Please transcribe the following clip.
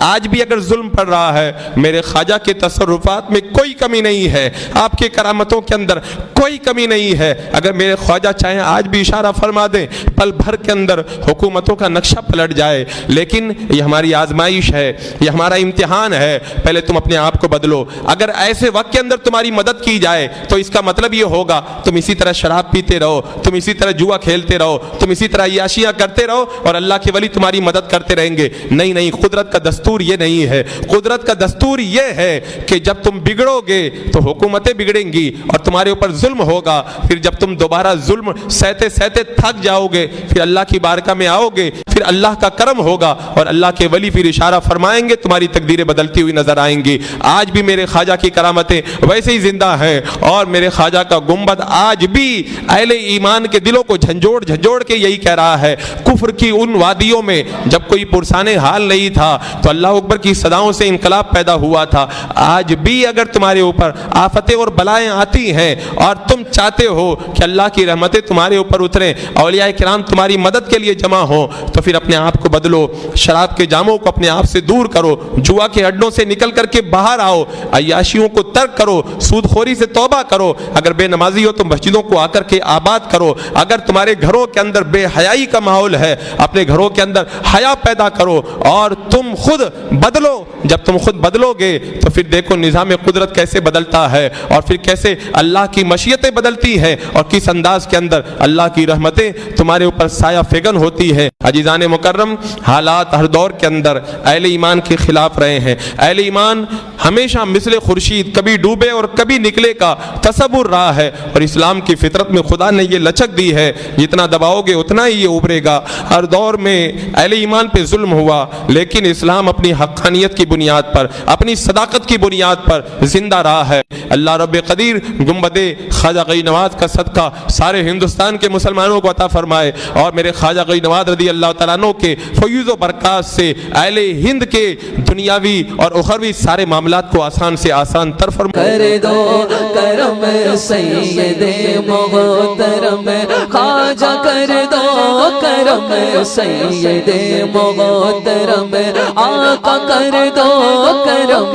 آج بھی اگر ظلم پڑ رہا ہے، میرے خواجہ کے تصرفات میں کوئی کمی نہیں ہے، آپ کے کرامتوں کے اندر کوئی کمی نہیں ہے۔ اگر میرے خواجہ چاہیں آج بھی اشارہ فرما دیں، پل بھر کے اندر حکومتوں کا نقشہ پلٹ جائے، لیکن یہ ہماری آزمائش ہے، یہ ہمارا امتحان ہے، پہلے تم اپنے آپ کو بدلو۔ اگر ایسے وقت کے اندر تمہاری مدد کی جائے تو اس کا مطلب یہ ہوگا تم اسی طرح شراب پیتے رہو، تم اسی طرح جوا کھیلتے رہو، تم اسی طرح عیاشیاں کرتے رہو اور اللہ کے ولی تمہاری مدد کرتے رہیں گے۔ نہیں نہیں، قدرت کا دستور یہ نہیں ہے۔ قدرت کا دستور یہ ہے کہ جب تم بگڑو گے تو حکومتیں بگڑیں گی اور تمہارے اوپر ظلم ہوگا، پھر جب تم دوبارہ ظلم سہتے سہتے تھک جاؤ گے، پھر اللہ کی بارگاہ میں آؤ گے، پھر اللہ کا کرم ہوگا اور اللہ کے ولی پھر اشارہ فرمائیں گے، تمہاری تقدیریں بدلتی ہوئی نظر آئیں گی۔ آج بھی میرے خواجہ کی کرامتیں ویسے ہی زندہ ہیں اور میرے خواجہ کا گنبد آج بھی اہل ایمان کے دلوں کو جھنجھوڑ جھنجھوڑ کے یہی کہہ رہا ہے۔ کفر کی ان وادیوں میں جب کوئی پرسان حال نہیں تھا تو اللہ اکبر کی صداؤں سے انقلاب پیدا ہوا تھا۔ آج بھی اگر تمہارے اوپر آفتیں اور بلائیں آتی ہیں اور تم چاہتے ہو کہ اللہ کی رحمتیں تمہارے اوپر اتریں، اولیاء کرام تمہاری مدد کے لیے جمع ہوں، تو پھر اپنے آپ کو بدلو، شراب کے جاموں کو اپنے آپ سے دور کرو، جوا کے اڈوں سے نکل کر کے باہر آؤ، عیاشیوں کو ترک کرو، سود خوری سے توبہ کرو۔ اگر بے نمازی ہو تو مسجدوں کو آ کر کے آباد کرو۔ اگر تمہارے گھروں کے اندر بے حیائی کا ماحول ہے، اپنے گھروں کے اندر حیا پیدا کرو اور تم خود بدلو۔ جب تم خود بدلو گے تو پھر دیکھو نظام قدرت کیسے بدلتا ہے اور پھر کیسے اللہ کی مشیتیں بدلتی ہیں اور کس انداز کے اندر اللہ کی رحمتیں تمہارے اوپر سایہ فگن ہوتی ہے۔ عزیزان مکرم، حالات ہر دور کے اندر اہل ایمان کے خلاف رہے ہیں۔ اہل ایمان ہمیشہ مثل خورشید کبھی ڈوبے اور کبھی نکلے کا تصور رہا ہے، اور اسلام کی فطرت میں خدا نے یہ لچک دی ہے، جتنا دباؤ گے اتنا ہی یہ ابھرے گا۔ ہر دور میں اہل ایمان پہ ظلم ہوا، لیکن اسلام اپنی حقانیت کی بنیاد پر، اپنی صداقت کی بنیاد پر زندہ رہا ہے۔ اللہ رب قدیر گنبد خواجہ غنی نواز کا صدقہ سارے ہندوستان کے مسلمانوں کو عطا فرمائے اور میرے خواجہ غنی نواز رضی اللہ تعالیٰ عنہ کے فیوز و برکات سے اہل ہند کے دنیاوی اور اخروی سارے معاملات کو آسان سے آسان تر فرمائے۔ کر دو کرم سید محترم خواجہ، کر دو کرم سید محترم آقا، کر دو کرم